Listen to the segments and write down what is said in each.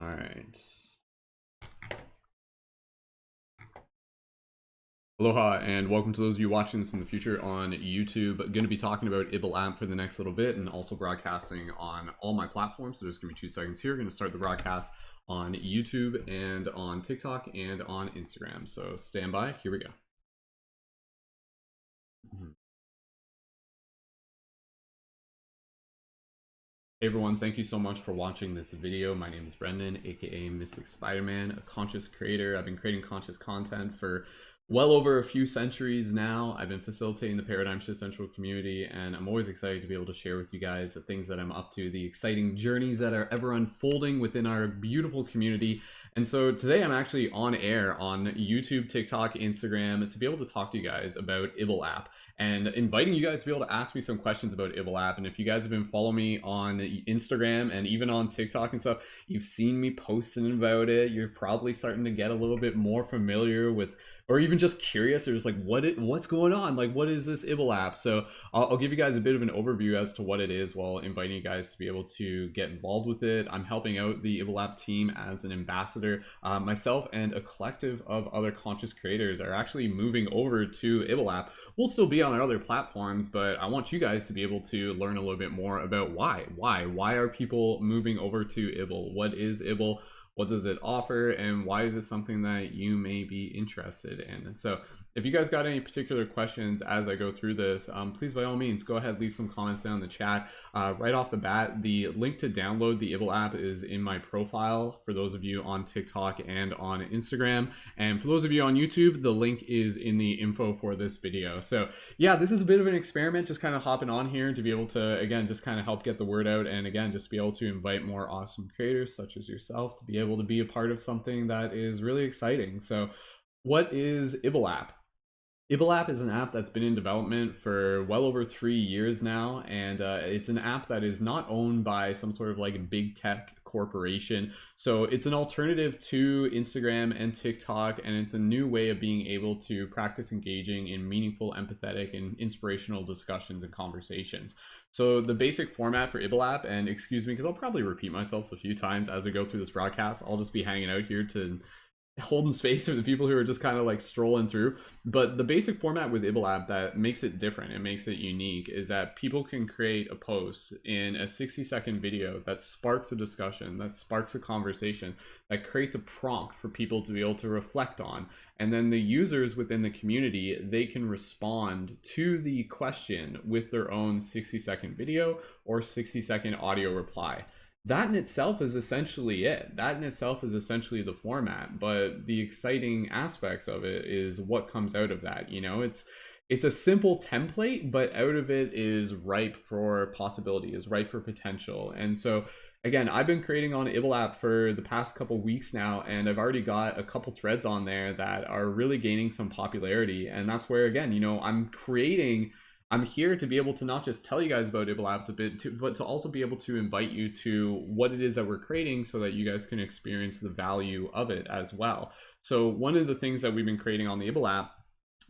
All right. Aloha and welcome to those of you watching this in the future on YouTube. Going to be talking about Ibl App for the next little bit and also broadcasting on all my platforms. So just give me 2 seconds here. Going to start the broadcast on YouTube and on TikTok and on Instagram. So stand by. Here we go. Hey everyone, thank you so much for watching this video. My name is Brendan, aka Mystic Spider-Man, a conscious creator. I've been creating conscious content for well over a few centuries now. I've been facilitating the Paradigm Shift Central community, and I'm always excited to be able to share with you guys the things that I'm up to, the exciting journeys that are ever unfolding within our beautiful community. And so today I'm actually on air on YouTube, TikTok, Instagram to be able to talk to you guys about Ibl App and inviting you guys to be able to ask me some questions about Ibl App. And if you guys have been following me on Instagram and even on TikTok and stuff, you've seen me posting about it. You're probably starting to get a little bit more familiar with, or even just curious, or just like what's going on, like what is this Ibl App? So I'll give you guys a bit of an overview as to what it is while inviting you guys to be able to get involved with it. I'm helping out the Ibl App team as an ambassador. Myself and a collective of other conscious creators are actually moving over to Ibl App. We'll still be on our other platforms, but I want you guys to be able to learn a little bit more about why are people moving over to Ibl? What is Ibl? What does it offer, and why is it something that you may be interested in? And so if you guys got any particular questions as I go through this, please by all means go ahead, leave some comments down in the chat. Right off the bat, the link to download the Ibl app is in my profile for those of you on TikTok and on Instagram, and for those of you on YouTube, the link is in the info for this video. So yeah, this is a bit of an experiment, just kind of hopping on here to be able to, again, just kind of help get the word out, and again, just be able to invite more awesome creators such as yourself to be able to be a part of something that is really exciting. So what is Ibl App? Ibl App is an app that's been in development for well over 3 years now, and it's an app that is not owned by some sort of like big tech corporation. So it's an alternative to Instagram and TikTok, and it's a new way of being able to practice engaging in meaningful, empathetic, and inspirational discussions and conversations. So the basic format for Ibl App, and excuse me because I'll probably repeat myself a few times as I go through this broadcast, I'll just be hanging out here to holding space for the people who are just kind of like strolling through. But the basic format with Ibl App that makes it different and makes it unique is that people can create a post in a 60-second video that sparks a discussion, that sparks a conversation, that creates a prompt for people to be able to reflect on. And then the users within the community, they can respond to the question with their own 60-second video or 60-second audio reply. That in itself is essentially it. That in itself is essentially the format, but the exciting aspects of it is what comes out of that. You know, it's a simple template, but out of it is ripe for possibility, is ripe for potential. And so again, I've been creating on Ibl App for the past couple weeks now, and I've already got a couple threads on there that are really gaining some popularity. And that's where, again, you know, I'm here to be able to not just tell you guys about Ibl App but to also be able to invite you to what it is that we're creating so that you guys can experience the value of it as well. So one of the things that we've been creating on the Ibl App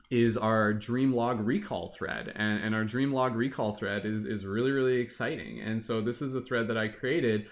is our dream log recall thread, and our dream log recall thread is really, really exciting. And so this is a thread that I created.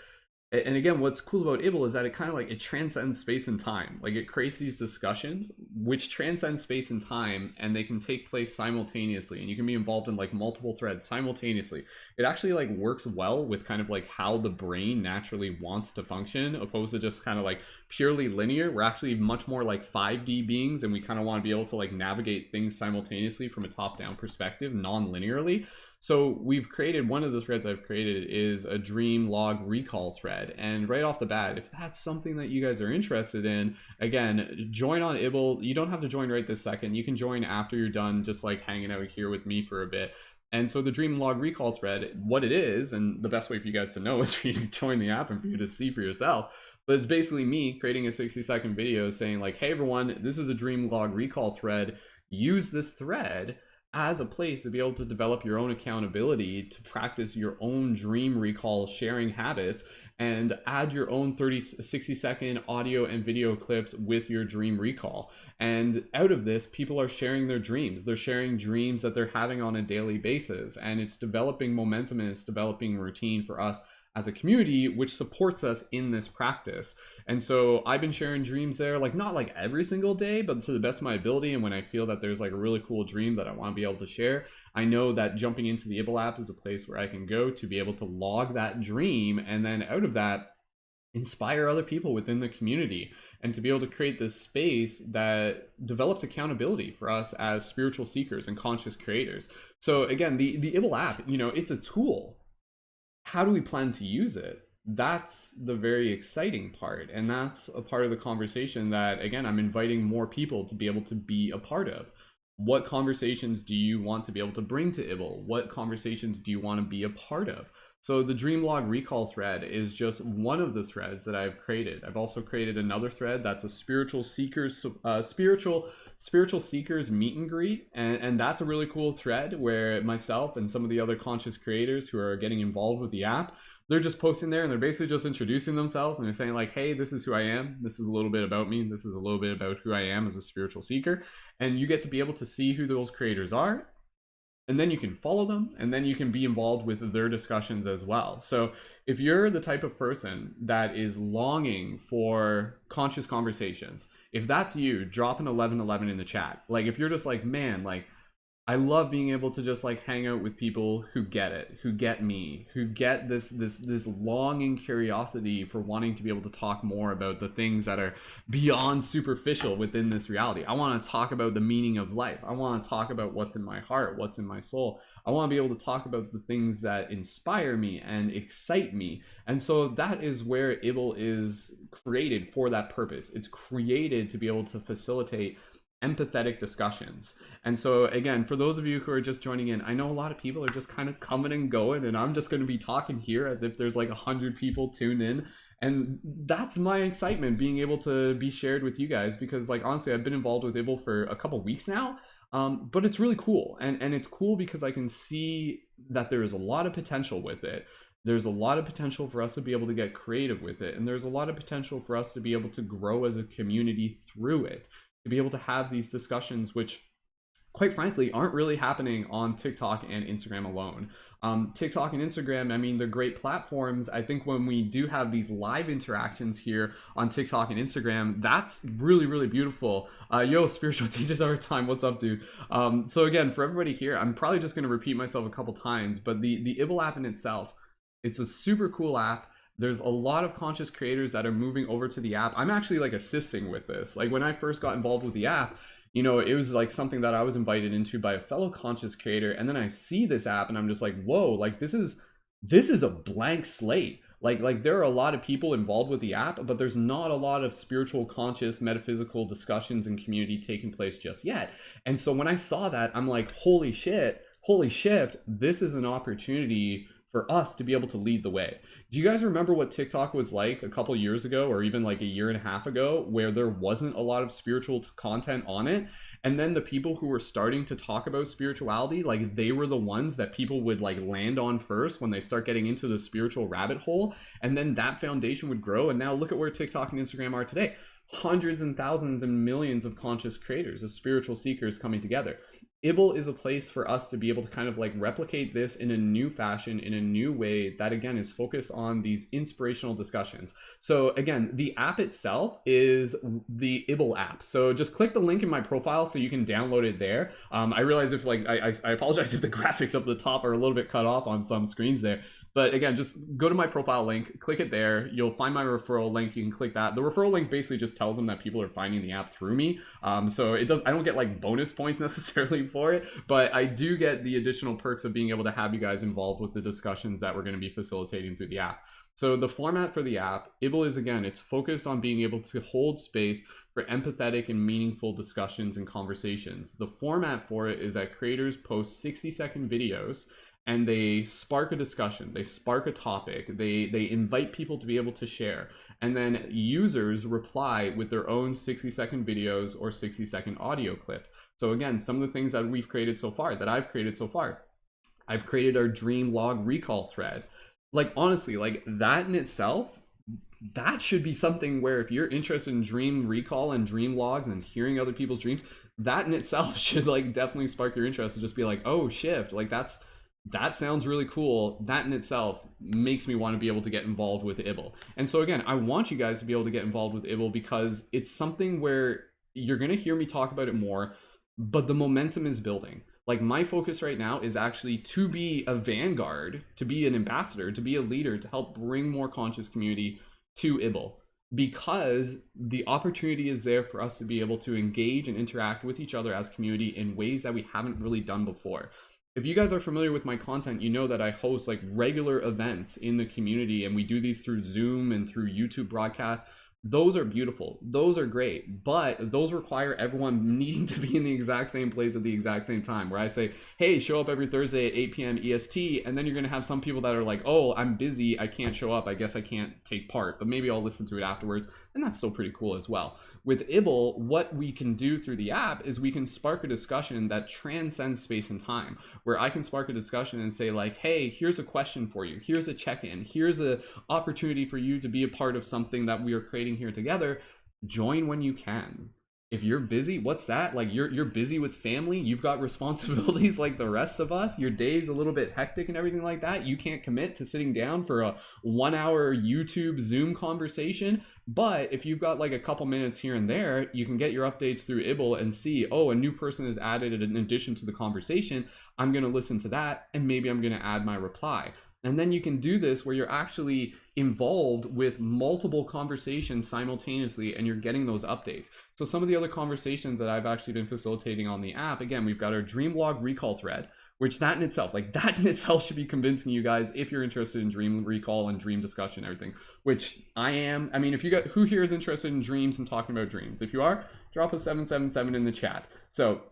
And again, what's cool about Ible is that it kind of like, it transcends space and time. Like it creates these discussions which transcend space and time, and they can take place simultaneously, and you can be involved in like multiple threads simultaneously. It actually like works well with kind of like how the brain naturally wants to function, opposed to just kind of like purely linear. We're actually much more like 5D beings, and we kind of want to be able to like navigate things simultaneously from a top-down perspective, non-linearly. So we've created, one of the threads I've created is a dream log recall thread. And right off the bat, if that's something that you guys are interested in, again, join on Ibl. You don't have to join right this second. You can join after you're done just like hanging out here with me for a bit. And so the dream log recall thread, what it is, and the best way for you guys to know is for you to join the app and for you to see for yourself. But it's basically me creating a 60-second video saying like, hey everyone, this is a dream log recall thread. Use this thread as a place to be able to develop your own accountability, to practice your own dream recall sharing habits, and add your own 60-second audio and video clips with your dream recall. And out of this, people are sharing their dreams. They're sharing dreams that they're having on a daily basis, and it's developing momentum, and it's developing routine for us as a community, which supports us in this practice. And so I've been sharing dreams there, like not like every single day, but to the best of my ability. And when I feel that there's like a really cool dream that I want to be able to share, I know that jumping into the Ibble app is a place where I can go to be able to log that dream, and then out of that, inspire other people within the community, and to be able to create this space that develops accountability for us as spiritual seekers and conscious creators. So again, the Ibble app, you know, it's a tool. How do we plan to use it? That's the very exciting part, and that's a part of the conversation that, again, I'm inviting more people to be able to be a part of. What conversations do you want to be able to bring to Ible? What conversations do you want to be a part of? So the dream log recall thread is just one of the threads that I've created. I've also created another thread that's a spiritual seekers meet and greet, and that's a really cool thread where myself and some of the other conscious creators who are getting involved with the app, they're just posting there and they're basically just introducing themselves, and they're saying like, hey, this is who I am, this is a little bit about me, this is a little bit about who I am as a spiritual seeker. And you get to be able to see who those creators are, and then you can follow them, and then you can be involved with their discussions as well. So if you're the type of person that is longing for conscious conversations, if that's you, drop an 1111 in the chat. Like if you're just like, man, like I love being able to just like hang out with people who get it, who get me, who get this longing curiosity for wanting to be able to talk more about the things that are beyond superficial within this reality. I want to talk about the meaning of life. I want to talk about what's in my heart, what's in my soul. I want to be able to talk about the things that inspire me and excite me. And so that is where Ible is created for that purpose. It's created to be able to facilitate empathetic discussions. And so again, for those of you who are just joining in, I know a lot of people are just kind of coming and going, and I'm just going to be talking here as if there's like 100 people tuned in. And that's my excitement, being able to be shared with you guys, because like honestly, I've been involved with Ible for a couple weeks now, but it's really cool. And it's cool because I can see that there is a lot of potential with it. There's a lot of potential for us to be able to get creative with it, and there's a lot of potential for us to be able to grow as a community through it, to be able to have these discussions, which quite frankly aren't really happening on TikTok and Instagram alone. TikTok and Instagram, I mean, they're great platforms. I think when we do have these live interactions here on TikTok and Instagram, that's really, really beautiful. Yo, spiritual teachers over time, what's up, dude? So again, for everybody here, I'm probably just going to repeat myself a couple times, but the Ibble app in itself, it's a super cool app. There's a lot of conscious creators that are moving over to the app. I'm actually like assisting with this. Like when I first got involved with the app, you know, it was like something that I was invited into by a fellow conscious creator. And then I see this app and I'm just like, whoa, like this is a blank slate. Like there are a lot of people involved with the app, but there's not a lot of spiritual, conscious, metaphysical discussions and community taking place just yet. And so when I saw that, I'm like, holy shit, holy shift, this is an opportunity for us to be able to lead the way. Do you guys remember what TikTok was like a couple years ago, or even like a year and a half ago, where there wasn't a lot of spiritual content on it? And then the people who were starting to talk about spirituality, like they were the ones that people would like land on first when they start getting into the spiritual rabbit hole. And then that foundation would grow. And now look at where TikTok and Instagram are today. Hundreds and thousands and millions of conscious creators, of spiritual seekers coming together. Ible is a place for us to be able to kind of like replicate this in a new fashion, in a new way that again is focused on these inspirational discussions. So again, the app itself is the Ibble app. So just click the link in my profile so you can download it there. I realize if like, I apologize if the graphics up the top are a little bit cut off on some screens there, but again, just go to my profile link, click it there. You'll find my referral link. You can click that. The referral link basically just tells them that people are finding the app through me. So I don't get like bonus points necessarily for it, but I do get the additional perks of being able to have you guys involved with the discussions that we're going to be facilitating through the app. So the format for the app, Ible, is again, it's focused on being able to hold space for empathetic and meaningful discussions and conversations. The format for it is that creators post 60-second videos and they spark a discussion, they spark a topic, they invite people to be able to share, and then users reply with their own 60-second videos or 60-second audio clips. So again, some of the things that we've created so far, that I've created so far, I've created our dream log recall thread. Like honestly, like that in itself, that should be something where if you're interested in dream recall and dream logs and hearing other people's dreams, that in itself should like definitely spark your interest to just be like, oh, shift, like that's That sounds really cool. That in itself makes me want to be able to get involved with Ible. And so again, I want you guys to be able to get involved with Ible because it's something where you're going to hear me talk about it more, but the momentum is building. Like my focus right now is actually to be a vanguard, to be an ambassador, to be a leader, to help bring more conscious community to Ible, because the opportunity is there for us to be able to engage and interact with each other as community in ways that we haven't really done before. If you guys are familiar with my content, you know that I host like regular events in the community, and we do these through Zoom and through YouTube broadcasts. Those are beautiful. Those are great, but those require everyone needing to be in the exact same place at the exact same time, where I say, hey, show up every Thursday at 8 p.m. EST. And then you're going to have some people that are like, oh, I'm busy, I can't show up, I guess I can't take part, but maybe I'll listen to it afterwards. And that's still pretty cool as well. With Ible, what we can do through the app is we can spark a discussion that transcends space and time, where I can spark a discussion and say like, hey, here's a question for you. Here's a check-in. Here's an opportunity for you to be a part of something that we are creating here together. Join when you can. If you're busy, what's that? Like you're busy with family, you've got responsibilities like the rest of us, your day's a little bit hectic and everything like that. You can't commit to sitting down for a 1 hour YouTube Zoom conversation. But if you've got like a couple minutes here and there, you can get your updates through Ible and see, oh, a new person is added in addition to the conversation. I'm going to listen to that, and maybe I'm going to add my reply. And then you can do this where you're actually involved with multiple conversations simultaneously, and you're getting those updates. So some of the other conversations that I've actually been facilitating on the app, again, we've got our dream log recall thread, which that in itself should be convincing you guys if you're interested in dream recall and dream discussion and everything, which I am. I mean, if you got, who here is interested in dreams and talking about dreams? If you are, drop a 777 in the chat. So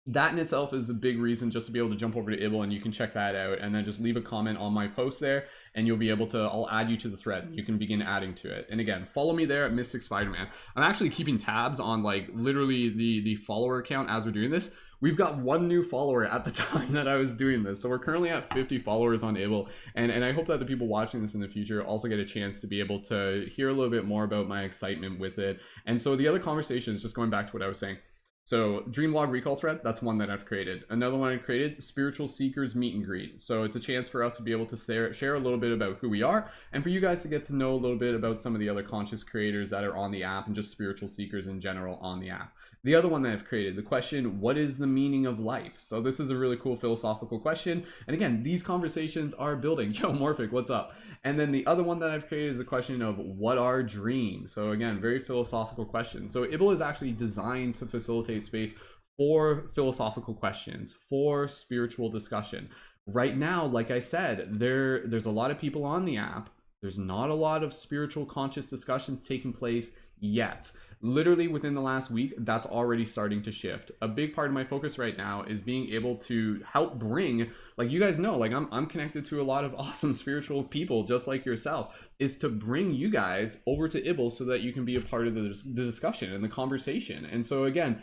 that in itself is a big reason just to be able to jump over to Ible, and you can check that out, and then just leave a comment on my post there, and you'll be able to, I'll add you to the thread, and you can begin adding to it. And again, follow me there at Mystic Spider-Man. I'm actually keeping tabs on like literally the follower count as we're doing this. We've got 1 new follower at the time that I was doing this. So we're currently at 50 followers on Ible. And I hope that the people watching this in the future also get a chance to be able to hear a little bit more about my excitement with it. And so the other conversation is just going back to what I was saying. So dream log recall thread, that's one that I've created. Another one I created, spiritual seekers meet and greet. So it's a chance for us to be able to share a little bit about who we are, and for you guys to get to know a little bit about some of the other conscious creators that are on the app, and just spiritual seekers in general on the app. The other one that I've created, the question, what is the meaning of life? So this is a really cool philosophical question. And again, these conversations are building. Yo, Morphic, what's up? And then the other one that I've created is the question of what are dreams? So again, very philosophical question. So Ible is actually designed to facilitate space for philosophical questions, for spiritual discussion. Right now, like I said, there's a lot of people on the app. There's not a lot of spiritual conscious discussions taking place yet. Literally within the last week, that's already starting to shift. A big part of my focus right now is being able to help bring, like you guys know, like I'm connected to a lot of awesome spiritual people just like yourself, is to bring you guys over to Ible so that you can be a part of the discussion and the conversation. And so again,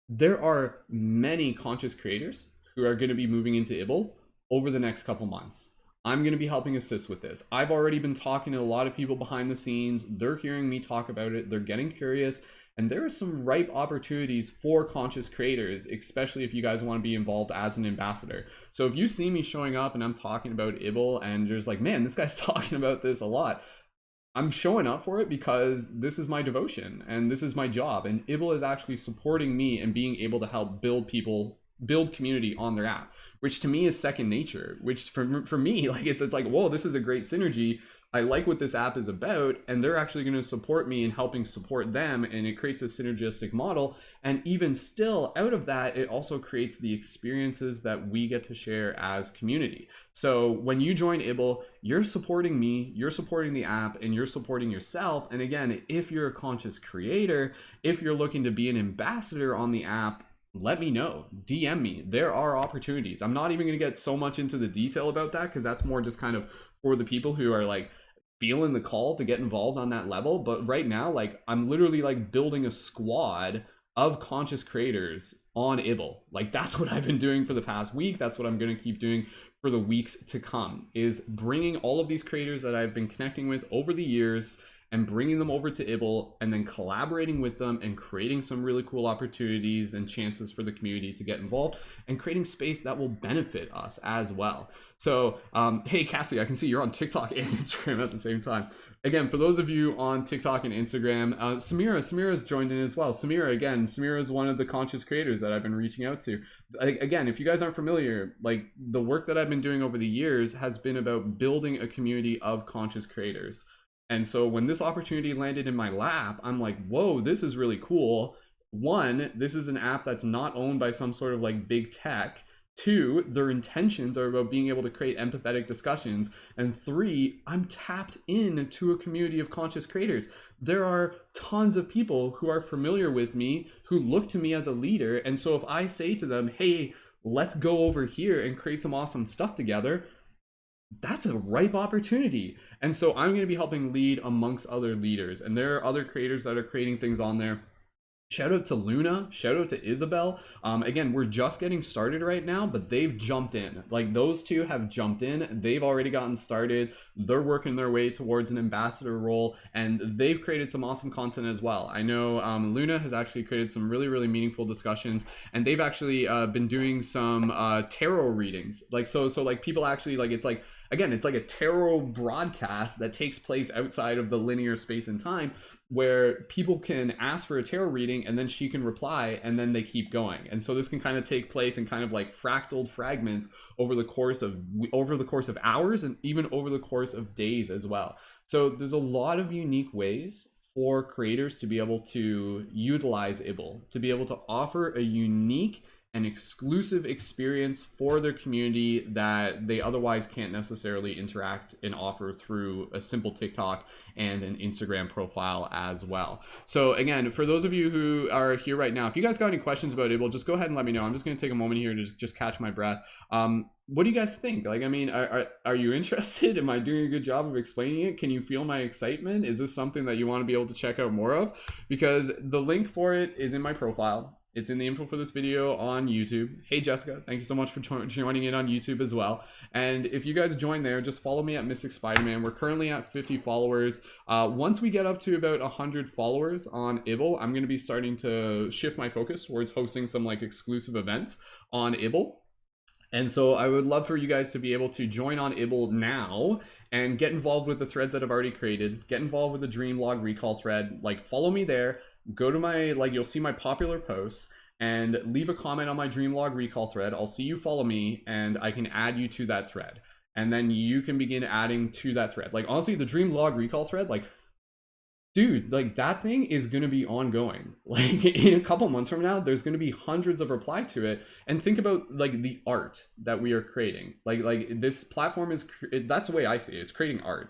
there are many conscious creators who are going to be moving into Ible over the next couple months. I'm going to be helping assist with this. I've already been talking to a lot of people behind the scenes. They're hearing me talk about it. They're getting curious. And there are some ripe opportunities for conscious creators, especially if you guys want to be involved as an ambassador. So if you see me showing up and I'm talking about Ible and you're just like, man, this guy's talking about this a lot, I'm showing up for it because this is my devotion and this is my job. And Ible is actually supporting me and being able to help build community on their app, which to me is second nature, which for me, like it's like, whoa, this is a great synergy. I like what this app is about, and they're actually going to support me in helping support them, and it creates a synergistic model. And even still, out of that, it also creates the experiences that we get to share as community. So when you join Ible, you're supporting me, you're supporting the app, and you're supporting yourself. And again, if you're a conscious creator, if you're looking to be an ambassador on the app, let me know, DM me. There are opportunities. I'm not even going to get so much into the detail about that because that's more just kind of for the people who are like feeling the call to get involved on that level. But right now, like I'm literally like building a squad of conscious creators on Ible. Like that's what I've been doing for the past week. That's what I'm going to keep doing for the weeks to come, is bringing all of these creators that I've been connecting with over the years and bringing them over to Ible, and then collaborating with them and creating some really cool opportunities and chances for the community to get involved, and creating space that will benefit us as well. So hey Cassie, I can see you're on TikTok and Instagram at the same time. Again, for those of you on TikTok and Instagram, Samira's joined in as well. Samira is one of the conscious creators that I've been reaching out to. Again, if you guys aren't familiar, like, the work that I've been doing over the years has been about building a community of conscious creators. And so when this opportunity landed in my lap, I'm like, whoa, this is really cool. One, this is an app that's not owned by some sort of like big tech. Two, their intentions are about being able to create empathetic discussions. And three, I'm tapped into a community of conscious creators. There are tons of people who are familiar with me, who look to me as a leader. And so if I say to them, hey, let's go over here and create some awesome stuff together, that's a ripe opportunity. And so I'm going to be helping lead amongst other leaders, and there are other creators that are creating things on there. Shout out to Luna, shout out to Isabel. Again, we're just getting started right now, but they've jumped in. Like, those two have jumped in. They've already gotten started. They're working their way towards an ambassador role, and they've created some awesome content as well. I know Luna has actually created some really, really meaningful discussions, and they've actually been doing some tarot readings. Like, so like people actually, like, it's like, again, it's like a tarot broadcast that takes place outside of the linear space and time, where people can ask for a tarot reading and then she can reply, and then they keep going. And so this can kind of take place in kind of like fractaled fragments over the course of hours, and even over the course of days as well. So there's a lot of unique ways for creators to be able to utilize Ible, to be able to offer a unique an exclusive experience for their community that they otherwise can't necessarily interact and offer through a simple TikTok and an Instagram profile as well. So again, for those of you who are here right now, if you guys got any questions about Ible, just go ahead and let me know. I'm just going to take a moment here to just catch my breath. What do you guys think? Like, I mean, are you interested? Am I doing a good job of explaining it? Can you feel my excitement? Is this something that you want to be able to check out more of? Because the link for it is in my profile. It's in the info for this video on YouTube. Hey Jessica, thank you so much for joining in on YouTube as well. And if you guys join there, just follow me at Mystic Spider-Man. We're currently at 50 followers. Once we get up to about 100 followers on Ible, I'm going to be starting to shift my focus towards hosting some like exclusive events on Ible. And so I would love for you guys to be able to join on Ible now and get involved with the threads that I've already created. Get involved with the dream log recall thread. Like, follow me there. Go to my, like, you'll see my popular posts and leave a comment on my dream log recall thread. I'll see you follow me and I can add you to that thread. And then you can begin adding to that thread. Like, honestly, the dream log recall thread, like, dude, like, that thing is going to be ongoing. Like, in a couple months from now, there's going to be hundreds of reply to it. And think about like the art that we are creating. Like this platform is, that's the way I see it. It's creating art.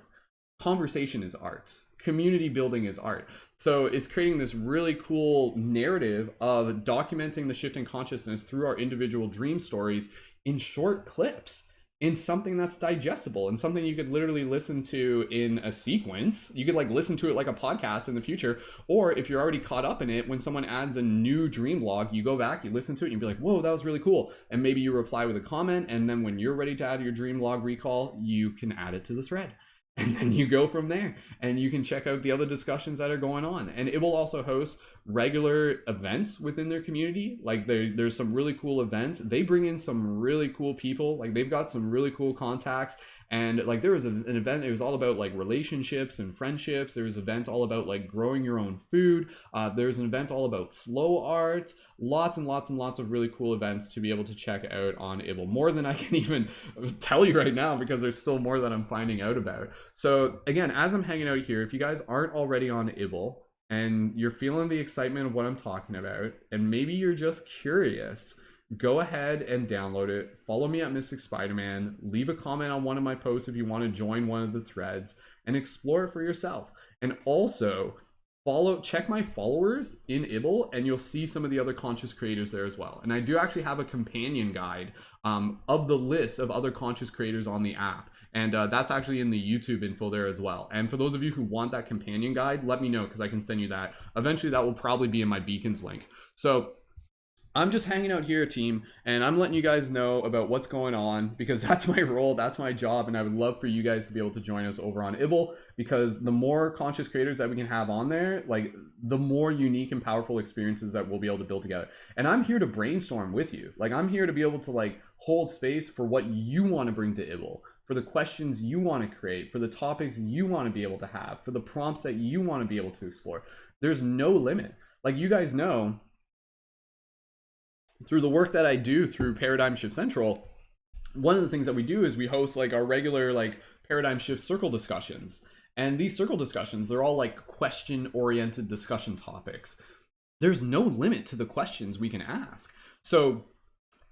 Conversation is art. Community building is art. So it's creating this really cool narrative of documenting the shift in consciousness through our individual dream stories in short clips, in something that's digestible, and something you could literally listen to in a sequence. You could like listen to it like a podcast in the future, or if you're already caught up in it, when someone adds a new dream log, you go back, you listen to it, and you'd be like, whoa, that was really cool. And maybe you reply with a comment, and then when you're ready to add your dream log recall, you can add it to the thread. And then you go from there, and you can check out the other discussions that are going on. And it will also host regular events within their community. Like, there's some really cool events. They bring in some really cool people. Like, they've got some really cool contacts. And like, there was an event, it was all about like relationships and friendships. There was an event all about like growing your own food. There's an event all about flow art. Lots and lots and lots of really cool events to be able to check out on Ible. More than I can even tell you right now, because there's still more that I'm finding out about. So again, as I'm hanging out here, if you guys aren't already on Ible and you're feeling the excitement of what I'm talking about, and maybe you're just curious, go ahead and download it. Follow me at Mystic Spider-Man. Leave a comment on one of my posts if you want to join one of the threads and explore it for yourself. And also check my followers in Ible, and you'll see some of the other conscious creators there as well. And I do actually have a companion guide of the list of other conscious creators on the app. And that's actually in the YouTube info there as well. And for those of you who want that companion guide, let me know, because I can send you that. Eventually that will probably be in my beacons link. So I'm just hanging out here, team, and I'm letting you guys know about what's going on because that's my role, that's my job, and I would love for you guys to be able to join us over on Ible because the more conscious creators that we can have on there, like the more unique and powerful experiences that we'll be able to build together. And I'm here to brainstorm with you. Like I'm here to be able to like hold space for what you want to bring to Ible, for the questions you want to create, for the topics you want to be able to have, for the prompts that you want to be able to explore. There's no limit. Like you guys know, through the work that I do through Paradigm Shift Central, one of the things that we do is we host like our regular like Paradigm Shift circle discussions. And these circle discussions, they're all like question-oriented discussion topics. There's no limit to the questions we can ask. So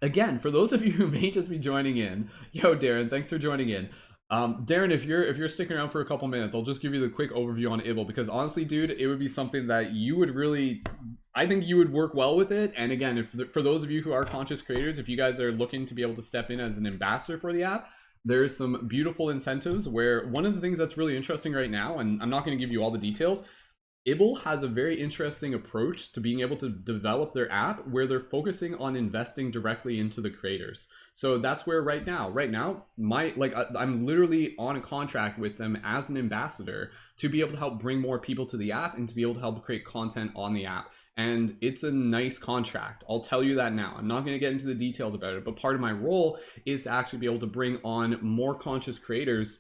again, for those of you who may just be joining in, yo, Darren, thanks for joining in. Darren, if you're sticking around for a couple minutes, I'll just give you the quick overview on Ible because honestly, dude, it would be something that you would really, I think you would work well with it. And again, for those of you who are conscious creators, if you guys are looking to be able to step in as an ambassador for the app, there's some beautiful incentives where one of the things that's really interesting right now, and I'm not going to give you all the details, Ible has a very interesting approach to being able to develop their app where they're focusing on investing directly into the creators. So that's where right now, I'm literally on a contract with them as an ambassador to be able to help bring more people to the app and to be able to help create content on the app. And it's a nice contract. I'll tell you that now. I'm not going to get into the details about it, but part of my role is to actually be able to bring on more conscious creators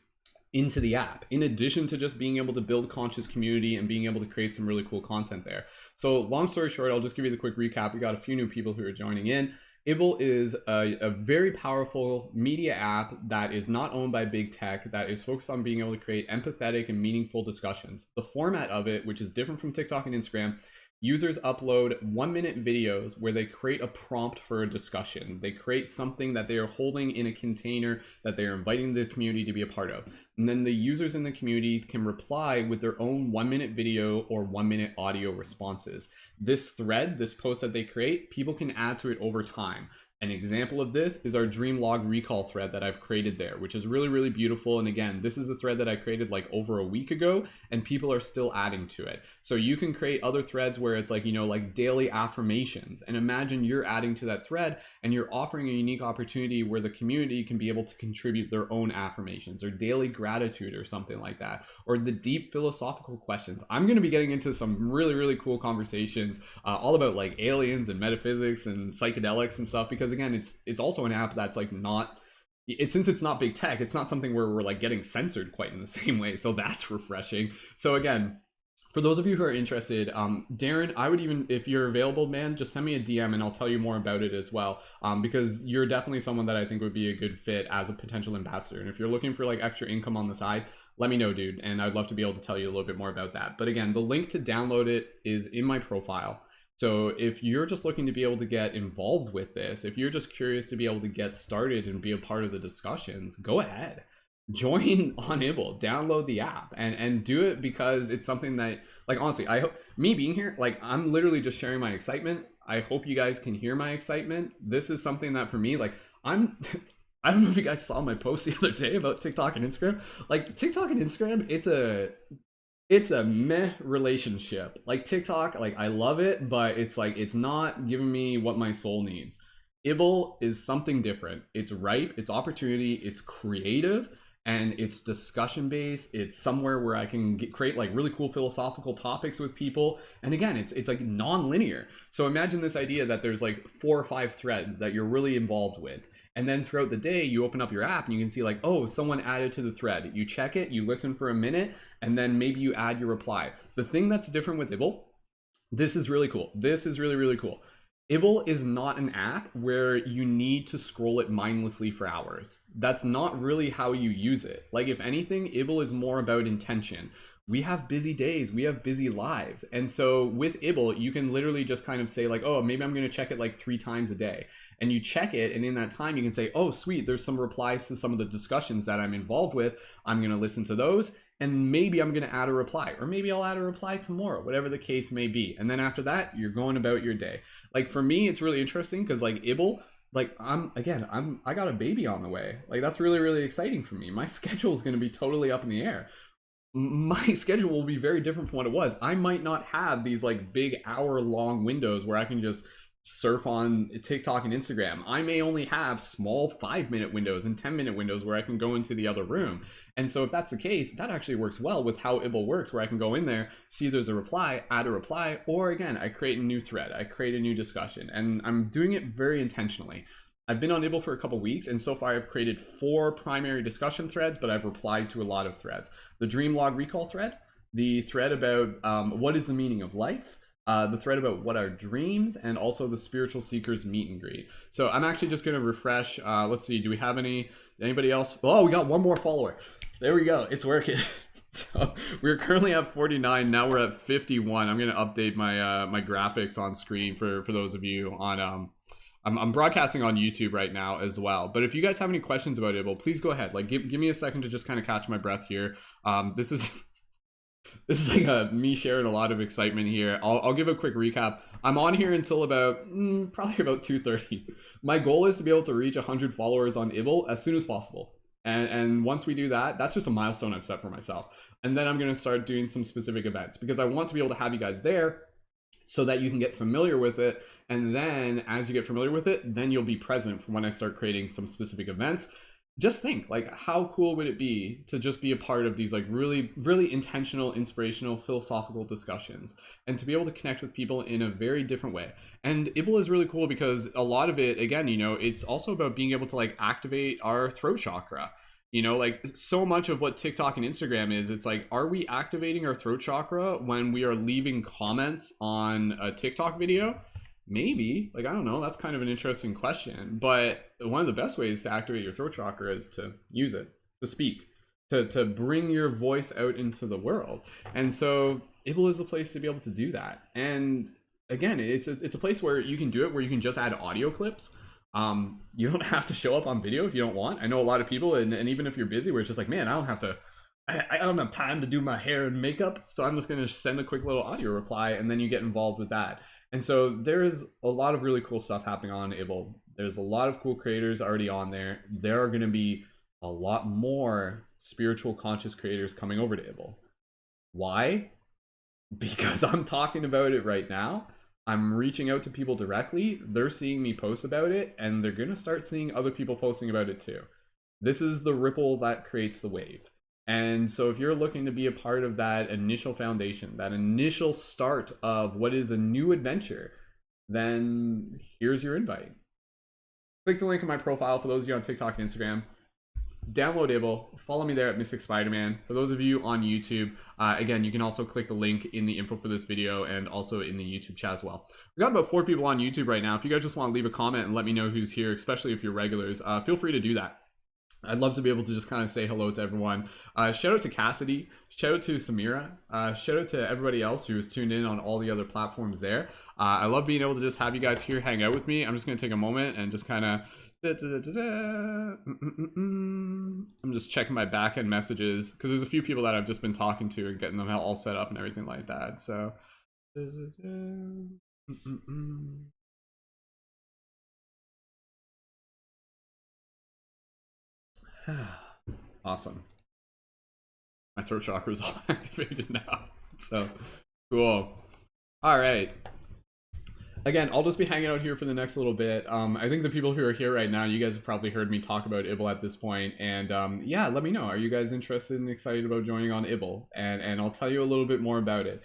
into the app, in addition to just being able to build conscious community and being able to create some really cool content there. So long story short, I'll just give you the quick recap. We got a few new people who are joining in. Ible is a very powerful media app that is not owned by big tech, that is focused on being able to create empathetic and meaningful discussions. The format of it, which is different from TikTok and Instagram, users upload 1-minute videos where they create a prompt for a discussion. They create something that they are holding in a container that they are inviting the community to be a part of. And then the users in the community can reply with their own 1-minute video or 1-minute audio responses. This thread, this post that they create, people can add to it over time. An example of this is our dream log recall thread that I've created there, which is really, really beautiful. And again, this is a thread that I created like over a week ago and people are still adding to it. So you can create other threads where it's like, you know, like daily affirmations, and imagine you're adding to that thread and you're offering a unique opportunity where the community can be able to contribute their own affirmations or daily gratitude or something like that, or the deep philosophical questions. I'm going to be getting into some really, really cool conversations all about like aliens and metaphysics and psychedelics and stuff, because again, it's also an app that's like since it's not big tech, it's not something where we're like getting censored quite in the same way. So that's refreshing. So again, for those of you who are interested, Darren, I would even, if you're available, man, just send me a DM and I'll tell you more about it as well. Because you're definitely someone that I think would be a good fit as a potential ambassador. And if you're looking for like extra income on the side, let me know, dude. And I'd love to be able to tell you a little bit more about that. But again, the link to download it is in my profile. So if you're just looking to be able to get involved with this, if you're just curious to be able to get started and be a part of the discussions, go ahead. Join on Ible, download the app and do it, because it's something that, like, honestly, I hope, me being here, like, I'm literally just sharing my excitement. I hope you guys can hear my excitement. This is something that for me, like, I don't know if you guys saw my post the other day about TikTok and Instagram. Like, TikTok and Instagram, it's a meh relationship. Like TikTok, like I love it, but it's like, it's not giving me what my soul needs. Ible is something different. It's ripe, it's opportunity, it's creative, and it's discussion based. It's somewhere where I can create like really cool philosophical topics with people. And again, it's like non-linear. So imagine this idea that there's like 4 or 5 threads that you're really involved with. And then throughout the day, you open up your app and you can see like, oh, someone added to the thread. You check it, you listen for a minute, and then maybe you add your reply. The thing that's different with Ible, this is really cool. This is really, really cool. Ible is not an app where you need to scroll it mindlessly for hours. That's not really how you use it. Like, if anything, Ible is more about intention. We have busy days, we have busy lives. And so with Ible, you can literally just kind of say like, oh, maybe I'm gonna check it like 3 times a day. And you check it, and in that time you can say, oh, sweet, there's some replies to some of the discussions that I'm involved with. I'm gonna listen to those, and maybe I'm gonna add a reply, or maybe I'll add a reply tomorrow, whatever the case may be. And then after that, you're going about your day. Like for me, it's really interesting because like Ible, like I got a baby on the way. Like that's really, really exciting for me. My schedule is gonna be totally up in the air. My schedule will be very different from what it was. I might not have these like big hour-long windows where I can just surf on TikTok and Instagram. I may only have small 5-minute windows and 10-minute windows where I can go into the other room. And so if that's the case, that actually works well with how Ible works, where I can go in there, see there's a reply, add a reply, or again, I create a new thread, I create a new discussion, and I'm doing it very intentionally. I've been on Ible for a couple weeks, and so far I've created 4 primary discussion threads, but I've replied to a lot of threads. The dream log recall thread, the thread about what is the meaning of life, the thread about what are dreams, and also the spiritual seekers meet and greet. So I'm actually just going to refresh. Let's see, do we have anybody else? Oh, we got one more follower. There we go. It's working. So we're currently at 49. Now we're at 51. I'm going to update my my graphics on screen for those of you on I'm broadcasting on YouTube right now as well. But if you guys have any questions about Ible, please go ahead. Like, give me a second to just kind of catch my breath here. This is like me sharing a lot of excitement here. I'll give a quick recap. I'm on here until about probably about 2:30. My goal is to be able to reach 100 followers on Ible as soon as possible. And once we do that, that's just a milestone I've set for myself. And then I'm going to start doing some specific events because I want to be able to have you guys there so that you can get familiar with it. And then as you get familiar with it, then you'll be present for when I start creating some specific events. Just think, like, how cool would it be to just be a part of these like really, really intentional, inspirational, philosophical discussions, and to be able to connect with people in a very different way. And Ible is really cool because a lot of it, again, you know, it's also about being able to like activate our throat chakra. You know, like so much of what TikTok and Instagram is, it's like, are we activating our throat chakra when we are leaving comments on a TikTok video? Maybe. Like, I don't know, that's kind of an interesting question, but one of the best ways to activate your throat chakra is to use it, to speak, to bring your voice out into the world. And so Ible is a place to be able to do that. And again, it's a place where you can do it, where you can just add audio clips. You don't have to show up on video if you don't want. I know a lot of people, and even if you're busy, where it's just like, man, I don't have time to do my hair and makeup, so I'm just going to send a quick little audio reply, and then you get involved with that. And so there is a lot of really cool stuff happening on Ible. There's a lot of cool creators already on there. There are going to be a lot more spiritual conscious creators coming over to Ible. Why? Because I'm talking about it right now. I'm reaching out to people directly. They're seeing me post about it, and they're going to start seeing other people posting about it too. This is the ripple that creates the wave. And so if you're looking to be a part of that initial foundation, that initial start of what is a new adventure, then here's your invite. Click the link in my profile for those of you on TikTok and Instagram. Download Ible, follow me there at Mystic Spider-Man. For those of you on YouTube, again, you can also click the link in the info for this video and also in the YouTube chat as well. We got about 4 people on YouTube right now. If you guys just want to leave a comment and let me know who's here, especially if you're regulars, feel free to do that. I'd love to be able to just kind of say hello to everyone. Shout out to Cassidy, shout out to Samira, shout out to everybody else who is tuned in on all the other platforms there. I love being able to just have you guys here hang out with me. I'm just going to take a moment and just kind of I'm just checking my back-end messages because there's a few people that I've just been talking to and getting them all set up and everything like that. So awesome. My throat chakra is all activated now. So cool. All right. Again, I'll just be hanging out here for the next little bit. I think the people who are here right now, you guys have probably heard me talk about Ible at this point. And yeah, let me know. Are you guys interested and excited about joining on Ible? And I'll tell you a little bit more about it.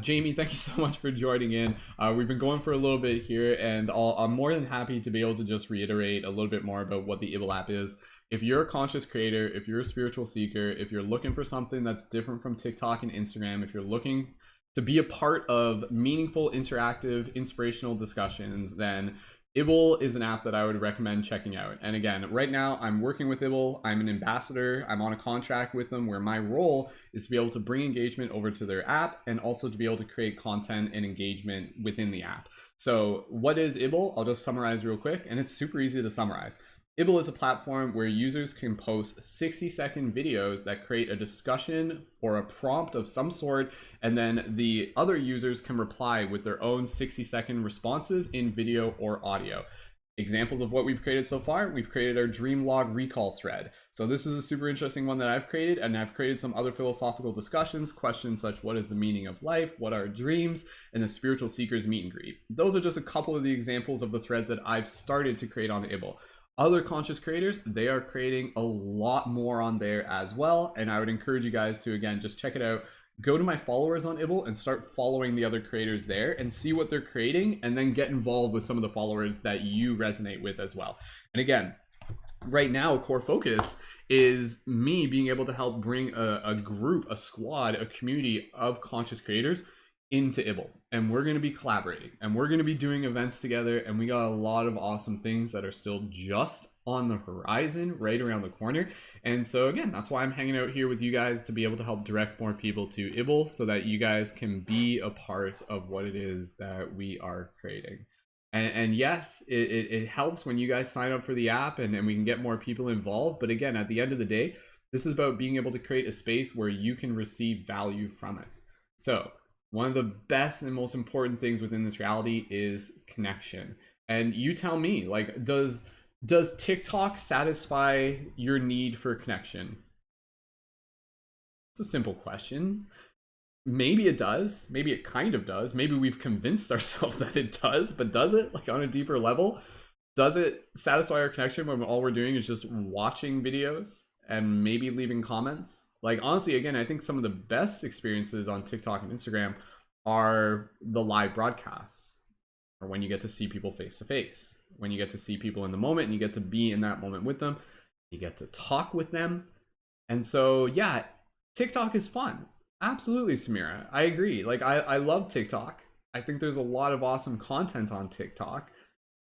Jamie, thank you so much for joining in. We've been going for a little bit here, and I'm more than happy to be able to just reiterate a little bit more about what the Ible app is. If you're a conscious creator, if you're a spiritual seeker, if you're looking for something that's different from TikTok and Instagram, if you're looking to be a part of meaningful, interactive, inspirational discussions, then Ible is an app that I would recommend checking out. And again, right now I'm working with Ible. I'm an ambassador. I'm on a contract with them where my role is to be able to bring engagement over to their app and also to be able to create content and engagement within the app. So what is Ible? I'll just summarize real quick, and it's super easy to summarize. Ible is a platform where users can post 60-second videos that create a discussion or a prompt of some sort, and then the other users can reply with their own 60-second responses in video or audio. Examples of what we've created so far: we've created our dream log recall thread. So this is a super interesting one that I've created, and I've created some other philosophical discussions, questions such: what is the meaning of life, what are dreams, and the spiritual seekers meet and greet. Those are just a couple of the examples of the threads that I've started to create on Ible. Other conscious creators, they are creating a lot more on there as well, and I would encourage you guys to, again, just check it out. Go to my followers on Ible and start following the other creators there and see what they're creating, and then get involved with some of the followers that you resonate with as well. And again, right now, a core focus is me being able to help bring a group, a squad, a community of conscious creators into Ible. And we're going to be collaborating, and we're going to be doing events together, and we got a lot of awesome things that are still just on the horizon, right around the corner. And so again, that's why I'm hanging out here with you guys, to be able to help direct more people to Ible, so that you guys can be a part of what it is that we are creating. And yes, it helps when you guys sign up for the app, and we can get more people involved. But again, at the end of the day, this is about being able to create a space where you can receive value from it. So one of the best and most important things within this reality is connection. And you tell me, like, does TikTok satisfy your need for connection? It's a simple question. Maybe it does. Maybe it kind of does. Maybe we've convinced ourselves that it does, but does it? Like, on a deeper level, does it satisfy our connection when all we're doing is just watching videos and maybe leaving comments? Like, honestly, again, I think some of the best experiences on TikTok and Instagram are the live broadcasts, or when you get to see people face to face, when you get to see people in the moment and you get to be in that moment with them, you get to talk with them. And so, yeah, TikTok is fun. Absolutely, Samira. I agree. Like, I love TikTok. I think there's a lot of awesome content on TikTok,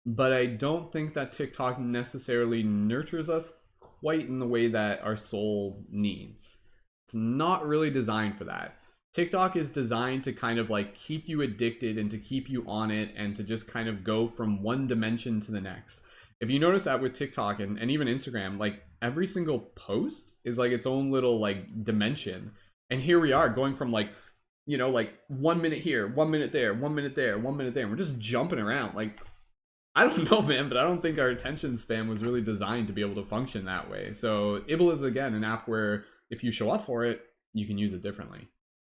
but I don't think that TikTok necessarily nurtures us quite in the way that our soul needs. It's not really designed for that. TikTok is designed to kind of like keep you addicted and to keep you on it, and to just kind of go from one dimension to the next. If you notice that with TikTok and even Instagram, like, every single post is like its own little like dimension. And here we are going from like, you know, like 1 minute here, 1 minute there, 1 minute there, 1 minute there. And we're just jumping around. Like, I don't know, man, but I don't think our attention span was really designed to be able to function that way. So Ible is, again, an app where if you show up for it, you can use it differently.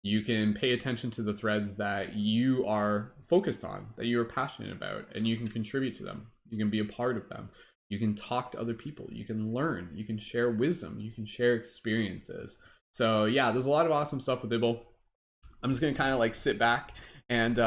You can pay attention to the threads that you are focused on, that you are passionate about, and you can contribute to them. You can be a part of them. You can talk to other people. You can learn. You can share wisdom. You can share experiences. So yeah, there's a lot of awesome stuff with Ible. I'm just going to kind of like sit back and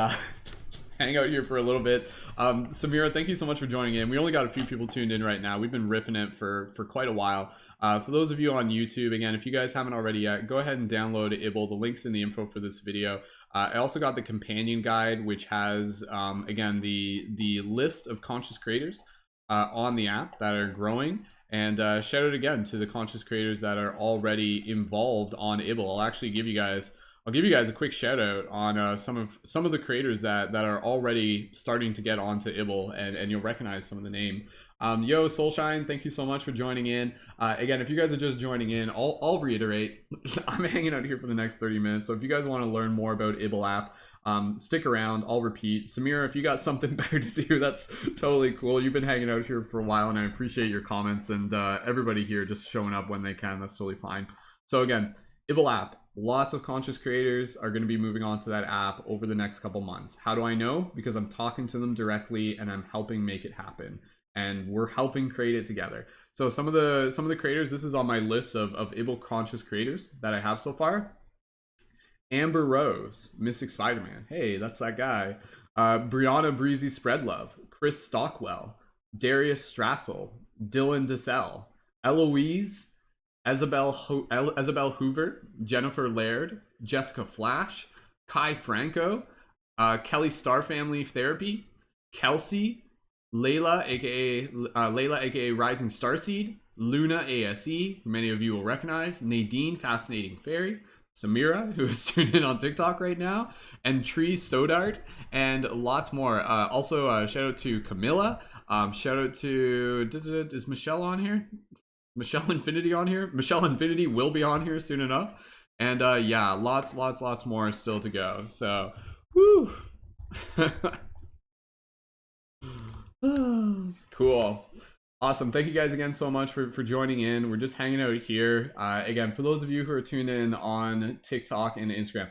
hang out here for a little bit. Samira, thank you so much for joining in. We only got a few people tuned in right now. We've been riffing it for quite a while. For those of you on YouTube, again, if you guys haven't already yet, go ahead and download Ible. The link's in the info for this video. I also got the companion guide, which has, again, the list of conscious creators on the app that are growing. And shout out again to the conscious creators that are already involved on Ible. I'll actually give you guys a quick shout out on some of the creators that are already starting to get onto Ible, and you'll recognize some of the name. Yo, Soulshine, thank you so much for joining in. Again, if you guys are just joining in, I'll reiterate, I'm hanging out here for the next 30 minutes. So if you guys want to learn more about Ibl App, stick around. I'll repeat. Samira, if you got something better to do, that's totally cool. You've been hanging out here for a while, and I appreciate your comments, and everybody here just showing up when they can. That's totally fine. So again, Ibl App. Lots of conscious creators are going to be moving on to that app over the next couple months. How do I know? Because I'm talking to them directly and I'm helping make it happen. And we're helping create it together. So some of the creators, this is on my list of Ible conscious creators that I have so far. Amber Rose, Mystic Spider-Man. Hey, that's that guy. Brianna Breezy Spreadlove, Chris Stockwell, Darius Strassel, Dylan DeSalle, Eloise, Isabel Hoover, Jennifer Laird, Jessica Flash, Kai Franco, Kelly Star Family Therapy, Kelsey, Layla, aka Rising Starseed, Luna ASE, who many of you will recognize, Nadine Fascinating Fairy, Samira, who is tuned in on TikTok right now, and Tree Stodart, and lots more. Also, shout out to Camilla. Shout out to, is Michelle on here? Michelle Infinity on here. Michelle Infinity will be on here soon enough. And yeah, lots more still to go. So, woo. Cool. Awesome. Thank you guys again so much for joining in. We're just hanging out here. Again, for those of you who are tuned in on TikTok and Instagram,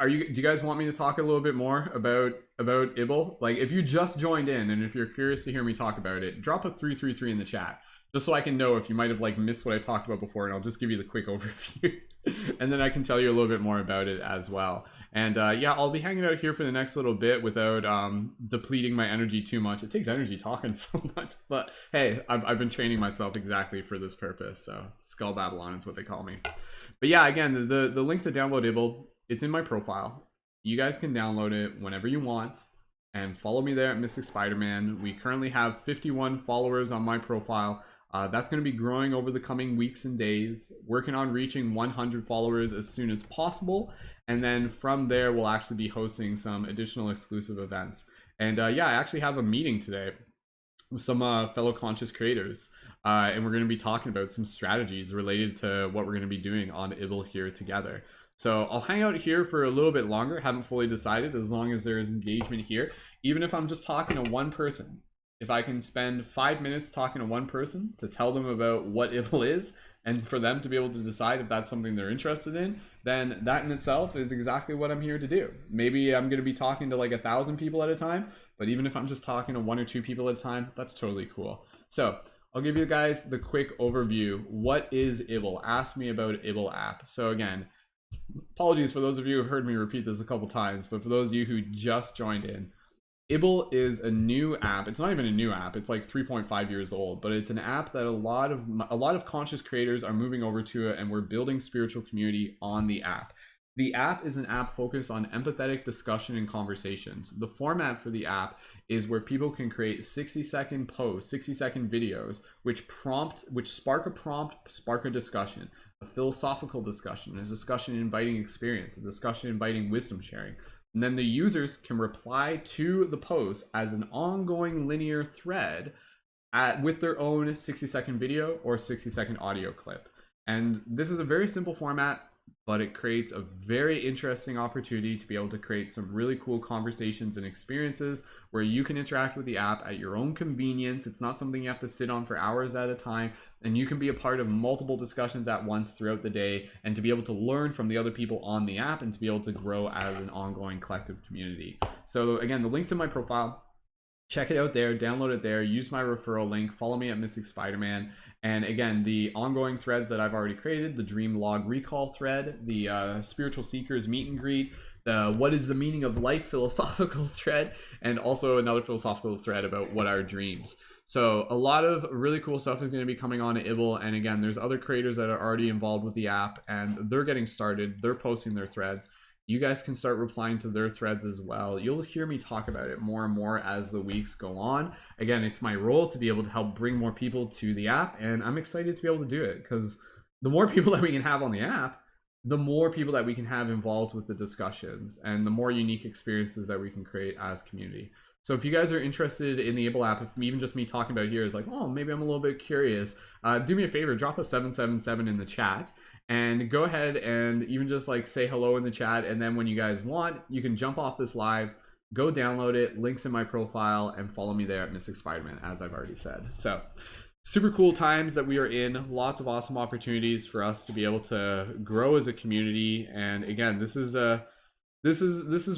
do you guys want me to talk a little bit more about Ible? Like, if you just joined in and if you're curious to hear me talk about it, drop a 333 in the chat, just so I can know if you might have like missed what I talked about before, and I'll just give you the quick overview. And then I can tell you a little bit more about it as well. And yeah, I'll be hanging out here for the next little bit without depleting my energy too much. It takes energy talking so much, but hey, I've been training myself exactly for this purpose. So Skull Babylon is what they call me. But yeah, again, the link to download Ible, it's in my profile. You guys can download it whenever you want and follow me there at Mystic Spider-Man. We currently have 51 followers on my profile. That's going to be growing over the coming weeks and days, working on reaching 100 followers as soon as possible. And then from there, we'll actually be hosting some additional exclusive events. And yeah, I actually have a meeting today with some fellow conscious creators. And we're going to be talking about some strategies related to what we're going to be doing on Ible here together. So I'll hang out here for a little bit longer. Haven't fully decided, as long as there is engagement here. Even if I'm just talking to one person, if I can spend 5 minutes talking to one person to tell them about what Ible is, and for them to be able to decide if that's something they're interested in, then that in itself is exactly what I'm here to do. Maybe I'm going to be talking to like 1,000 people at a time, but even if I'm just talking to 1 or 2 people at a time, that's totally cool. So I'll give you guys the quick overview. What is Ible? Ask me about Ibble App. So again, apologies for those of you who've heard me repeat this a couple times, but for those of you who just joined in, Ible is a new app. It's not even a new app. It's like 3.5 years old, but it's an app that a lot of conscious creators are moving over to it, and we're building spiritual community on the app. The app is an app focused on empathetic discussion and conversations. The format for the app is where people can create 60-second posts, 60-second videos, which spark a prompt, spark a discussion, a philosophical discussion, a discussion inviting experience, a discussion inviting wisdom sharing. And then the users can reply to the post as an ongoing linear thread with their own 60-second video or 60-second audio clip. And this is a very simple format, but it creates a very interesting opportunity to be able to create some really cool conversations and experiences where you can interact with the app at your own convenience. It's not something you have to sit on for hours at a time, and you can be a part of multiple discussions at once throughout the day, and to be able to learn from the other people on the app and to be able to grow as an ongoing collective community. So again, the link's in my profile. Check it out there, download it there, use my referral link, follow me at Mystic Spider-Man. And again, the ongoing threads that I've already created, the Dream Log Recall thread, the Spiritual Seekers Meet and Greet, the What is the Meaning of Life philosophical thread, and also another philosophical thread about what are dreams. So a lot of really cool stuff is going to be coming on at Ible. And again, there's other creators that are already involved with the app, and they're getting started. They're posting their threads. You guys can start replying to their threads as well. You'll hear me talk about it more and more as the weeks go on. Again, it's my role to be able to help bring more people to the app, and I'm excited to be able to do it, because the more people that we can have on the app, the more people that we can have involved with the discussions, and the more unique experiences that we can create as community. So if you guys are interested in the Ible app, if even just me talking about it here is like, oh, maybe I'm a little bit curious, do me a favor, drop a 777 in the chat, and go ahead and even just like say hello in the chat. And then when you guys want, you can jump off this live, go download it, links in my profile, and follow me there at Mystic Spider-Man, as I've already said. So super cool times that we are in, lots of awesome opportunities for us to be able to grow as a community. And again, this is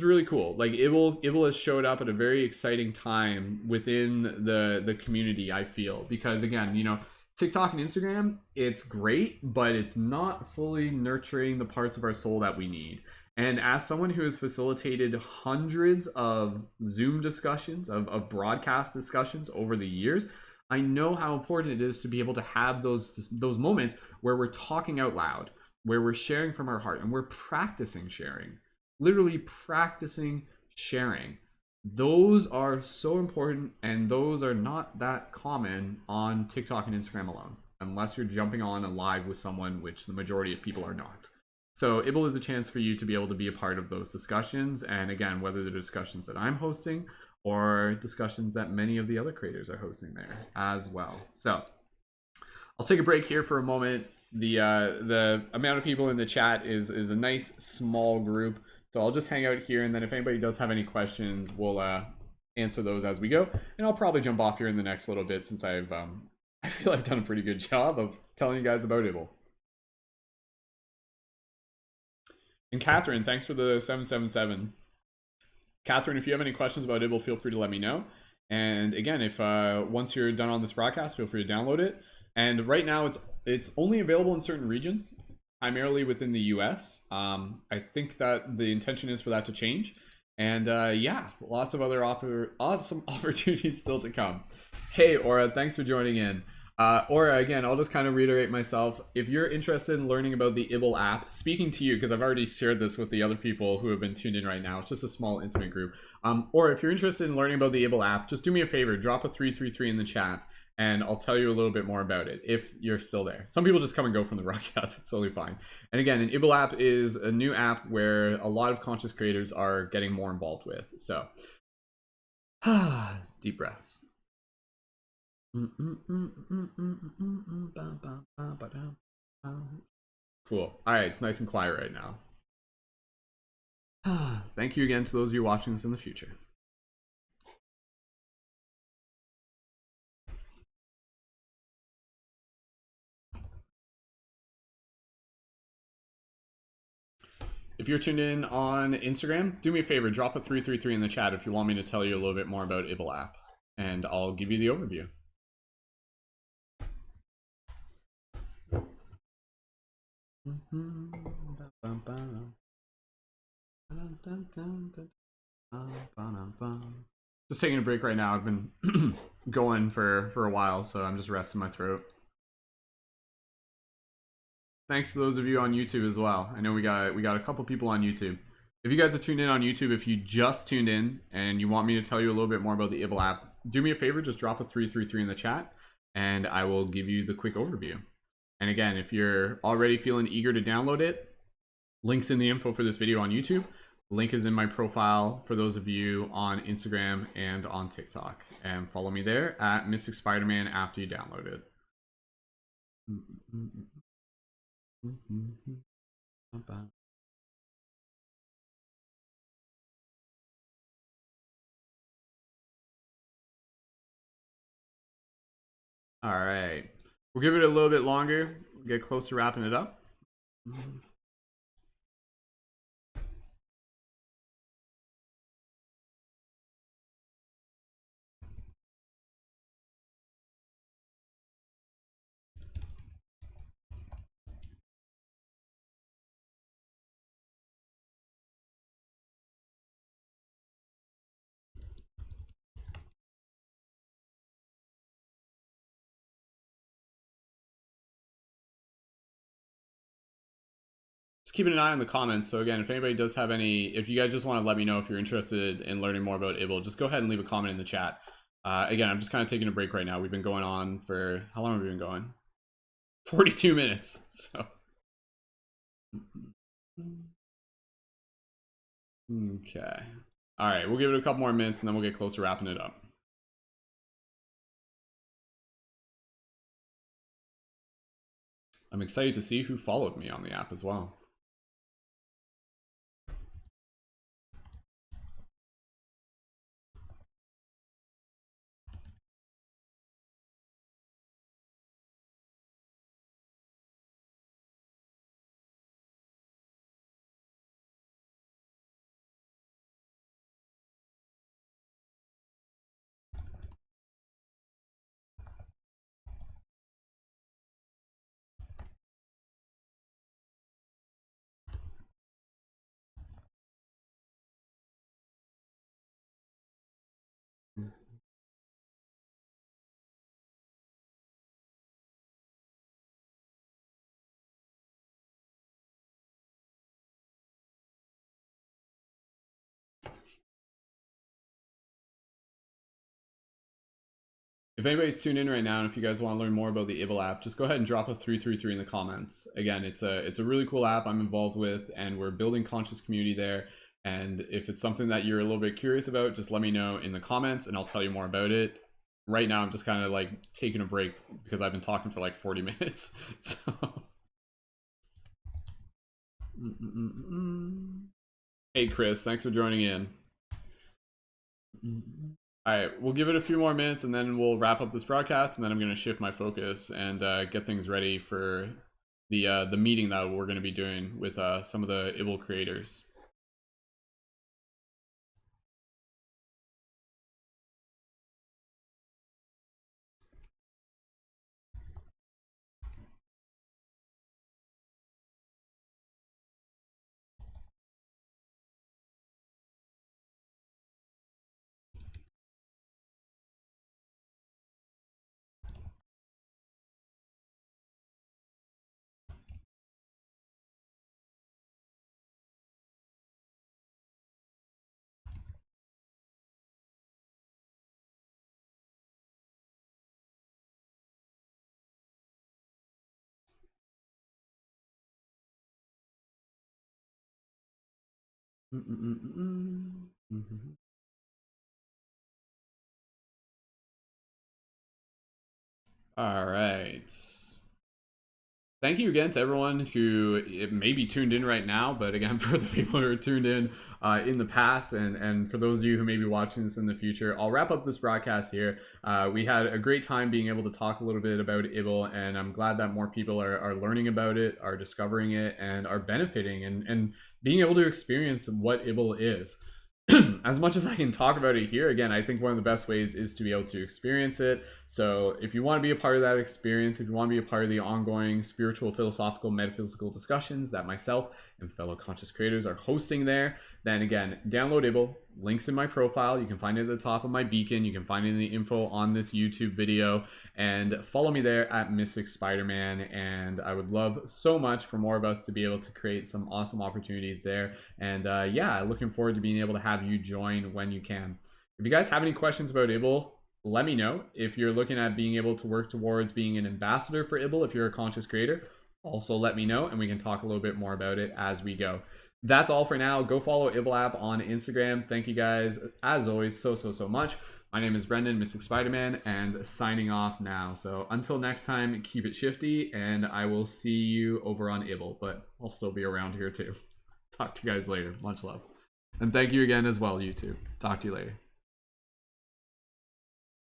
really cool. Like Ible has showed up at a very exciting time within the community, I feel, because again, you know, TikTok and Instagram, it's great, but it's not fully nurturing the parts of our soul that we need. And as someone who has facilitated hundreds of Zoom discussions, of broadcast discussions over the years, I know how important it is to be able to have those moments where we're talking out loud, where we're sharing from our heart, and we're practicing sharing, literally practicing sharing. Those are so important, and those are not that common on TikTok and Instagram alone, unless you're jumping on a live with someone, which the majority of people are not. So Ible is a chance for you to be able to be a part of those discussions. And again, whether they're discussions that I'm hosting or discussions that many of the other creators are hosting there as well. So I'll take a break here for a moment. The amount of people in the chat is a nice small group. So I'll just hang out here, and then if anybody does have any questions, we'll answer those as we go, and I'll probably jump off here in the next little bit since I feel I've done a pretty good job of telling you guys about Ible. And Catherine, thanks for the 777. Catherine, if you have any questions about Ible, feel free to let me know. And again, if once you're done on this broadcast, feel free to download it. And right now, it's only available in certain regions, primarily within the US. I think that the intention is for that to change. And yeah, lots of other awesome opportunities still to come. Hey, Aura, thanks for joining in. Aura, again, I'll just kind of reiterate myself. If you're interested in learning about the Ibble app, speaking to you, because I've already shared this with the other people who have been tuned in right now. It's just a small, intimate group. Or if you're interested in learning about the Ibble app, just do me a favor, drop a 333 in the chat, and I'll tell you a little bit more about it if you're still there. Some people just come and go from the broadcast. It's totally fine. And again, an Ibble app is a new app where a lot of conscious creators are getting more involved with. So, deep breaths. Cool. All right, it's nice and quiet right now. Thank you again to those of you watching this in the future. If you're tuned in on Instagram, do me a favor, drop a 333 in the chat if you want me to tell you a little bit more about Ibble app, and I'll give you the overview. Just taking a break right now. I've been going for a while, so I'm just resting my throat. Thanks to those of you on YouTube as well. I know we got a couple people on YouTube. If you guys are tuned in on YouTube, if you just tuned in and you want me to tell you a little bit more about the Ibble app, do me a favor, just drop a 333 in the chat, and I will give you the quick overview. And again, if you're already feeling eager to download it, links in the info for this video on YouTube. Link is in my profile for those of you on Instagram and on TikTok. And follow me there at Mystic Spider-Man after you download it. All right. We'll give it a little bit longer. We'll get close to wrapping it up. Just keeping an eye on the comments. So again, if anybody does have any, if you guys just want to let me know if you're interested in learning more about Ible, just go ahead and leave a comment in the chat. Again, I'm just kind of taking a break right now. We've been going on for, how long have we been going? 42 minutes. So. Okay. All right, we'll give it a couple more minutes and then we'll get close to wrapping it up. I'm excited to see who followed me on the app as well. If anybody's tuned in right now, and if you guys want to learn more about the Ibble app, just go ahead and drop a 333 in the comments. Again, it's a really cool app I'm involved with, and we're building conscious community there. And if it's something that you're a little bit curious about, just let me know in the comments and I'll tell you more about it. Right now, I'm just kind of like taking a break because I've been talking for like 40 minutes. So. Hey, Chris, thanks for joining in. All right, we'll give it a few more minutes and then we'll wrap up this broadcast, and then I'm going to shift my focus and get things ready for the meeting that we're going to be doing with some of the Ible creators. All right. Thank you again to everyone who may be tuned in right now, but again, for the people who are tuned in the past, and for those of you who may be watching this in the future, I'll wrap up this broadcast here. We had a great time being able to talk a little bit about Ible, and I'm glad that more people are learning about it, are discovering it, and are benefiting and being able to experience what Ible is. As much as I can talk about it here, again, I think one of the best ways is to be able to experience it. So if you want to be a part of that experience, if you want to be a part of the ongoing spiritual, philosophical, metaphysical discussions that myself and fellow conscious creators are hosting there, then again, download Ible. Links in my profile. You can find it at the top of my beacon. You can find it in the info on this YouTube video, and follow me there at Mystic Spider-Man. And I would love so much for more of us to be able to create some awesome opportunities there. And yeah, looking forward to being able to have you join when you can. If you guys have any questions about Ible, let me know. If you're looking at being able to work towards being an ambassador for Ible, if you're a conscious creator, also let me know, and we can talk a little bit more about it as we go. That's all for now. Go follow Ibl App on Instagram. Thank you guys, as always, so much. My name is Brendan, Mystic Spider-Man, and signing off now. So until next time, keep it shifty, and I will see you over on Ible, but I'll still be around here too. Talk to you guys later. Much love. And thank you again as well, YouTube. Talk to you later.